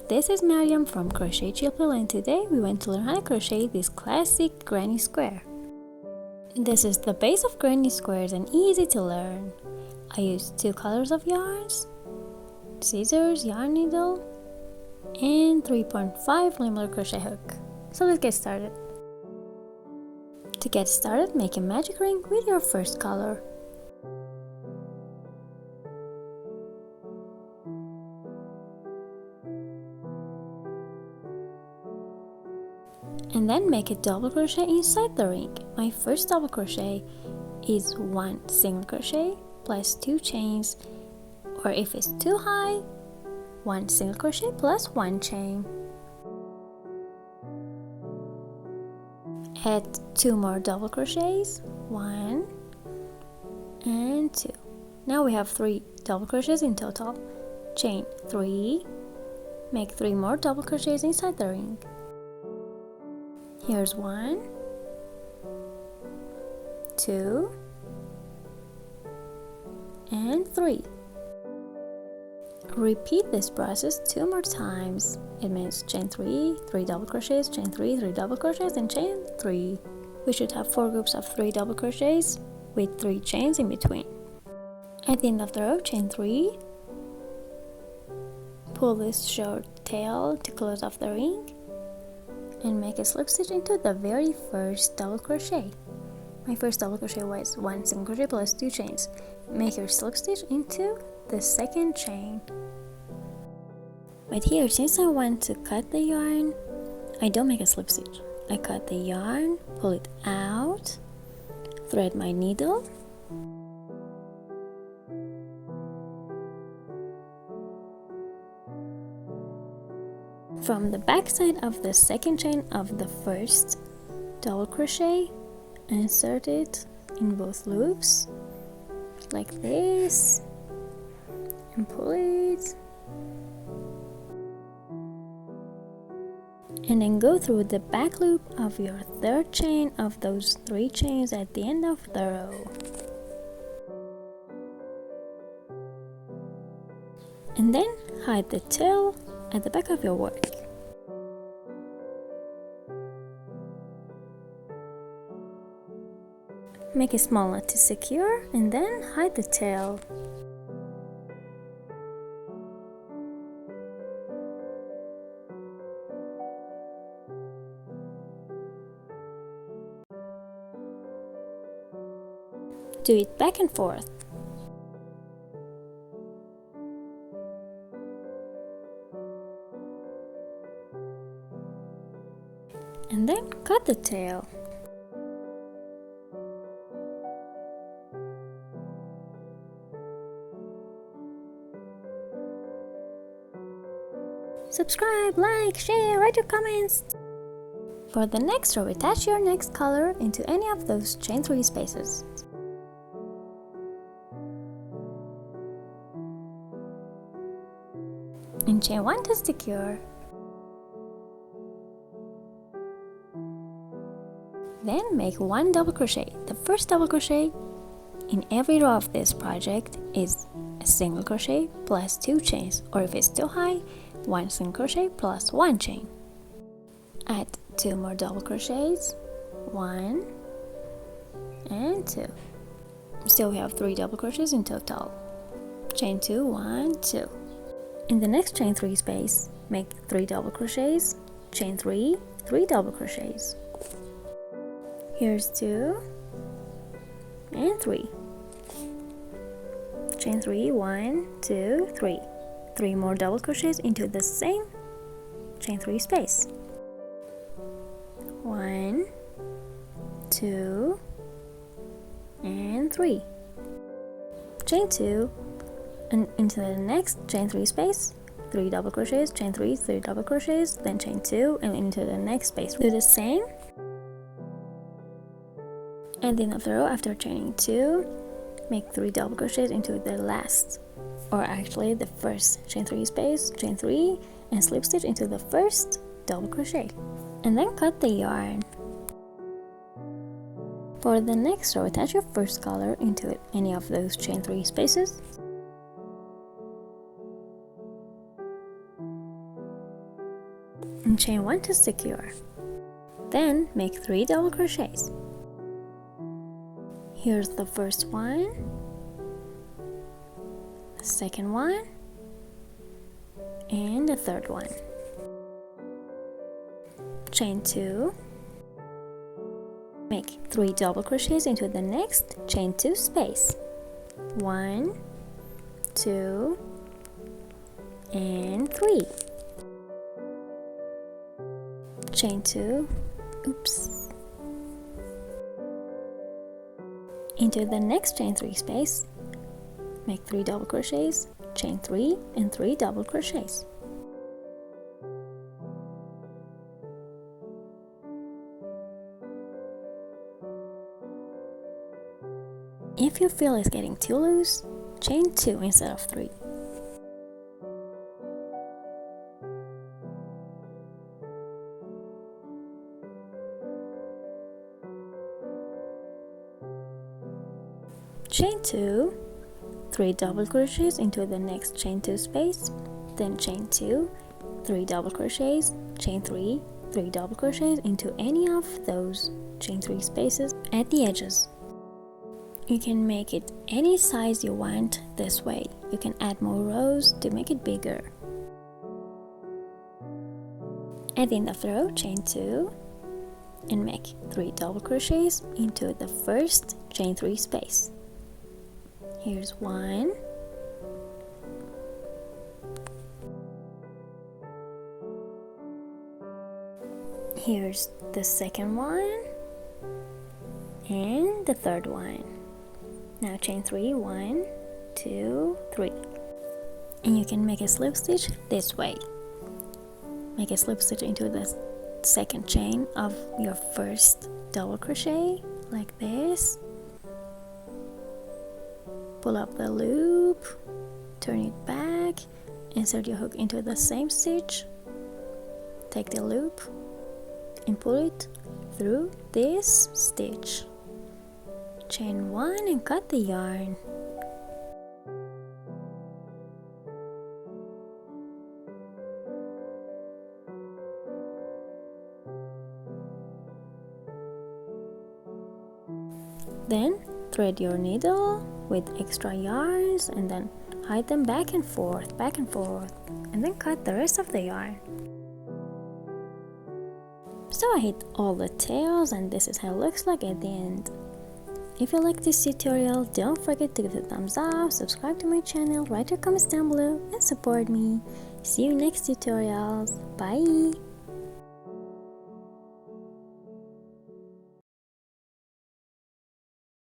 this is Maryam from Crochet Chilpil, and today we want to learn how to crochet this classic granny square. This is the base of granny squares and easy to learn. I used 2 colors of yarns, scissors, yarn needle, and 3.5mm crochet hook. So let's get started. To get started, make a magic ring with your first color. And then make a double crochet inside the ring. My first double crochet is 1 single crochet plus 2 chains, or if it's too high, 1 single crochet plus 1 chain. Add 2 more double crochets, 1 and 2. Now we have 3 double crochets in total. Chain 3, make 3 more double crochets inside the ring. Here's 1, 2, and 3. Repeat this process 2 more times. It means chain 3, 3 double crochets, chain 3, 3 double crochets, and chain 3. We should have 4 groups of 3 double crochets with 3 chains in between. At the end of the row, chain 3. Pull this short tail to close off the ring and make a slip stitch into the very first double crochet. My first double crochet was 1 single crochet plus 2 chains. Make your slip stitch into the second chain. But here, since I want to cut the yarn, I don't make a slip stitch. I cut the yarn, pull it out, thread my needle, from the back side of the second chain of the first double crochet, insert it in both loops like this and pull it, and then go through the back loop of your third chain of those 3 chains at the end of the row, and then hide the tail at the back of your work. Make a small knot to secure and then hide the tail. Do it back and forth. And then cut the tail. Subscribe, like, share, write your comments. For the next row, attach your next color into any of those chain 3 spaces. And chain 1 to secure. Then make 1 double crochet. The first double crochet in every row of this project is a single crochet plus 2 chains, or if it's too high, 1 single crochet plus 1 chain. Add 2 more double crochets, 1 and 2. So we have 3 double crochets in total. Chain 2, 1, 2. In the next chain 3 space, make 3 double crochets, chain 3, 3 double crochets. Here's 2 and 3. Chain 3, 1, 2, 3. 3 more double crochets into the same chain 3 space. 1, 2, and 3. Chain 2 and into the next chain 3 space. 3 double crochets, chain 3, 3 double crochets, then chain 2 and into the next space. Do the same. At the end of the row, after chaining 2, make 3 double crochets into the last, or actually the first chain 3 space, chain 3, and slip stitch into the first double crochet, and then cut the yarn. For the next row, attach your first color into any of those chain 3 spaces. and chain 1 to secure. Then make 3 double crochets. Here's the first one, the second one, and the third one. Chain 2, make 3 double crochets into the next chain 2 space. 1, 2, and 3. Chain 2, oops, into the next chain 3 space, make 3 double crochets, chain 3 and 3 double crochets. If you feel it's getting too loose, chain 2 instead of 3. Chain 2, 3 double crochets into the next chain 2 space, then chain 2, 3 double crochets, chain 3, 3 double crochets into any of those chain 3 spaces at the edges. You can make it any size you want this way. You can add more rows to make it bigger. At the end of the row, chain 2 and make 3 double crochets into the first chain 3 space. Here's 1, here's the second one, and the third one. Now chain 3, 1, 2, 3, and you can make a slip stitch this way. Make a slip stitch into the second chain of your first double crochet like this. Pull up the loop, turn it back, insert your hook into the same stitch, take the loop and pull it through this stitch. Chain 1 and cut the yarn. Then thread your needle with extra yarns and then hide them back and forth, and then cut the rest of the yarn. So I hit all the tails, and this is how it looks like at the end. If you like this tutorial, don't forget to give it a thumbs up, subscribe to my channel, write your comments down below, and support me. See you next tutorials. Bye!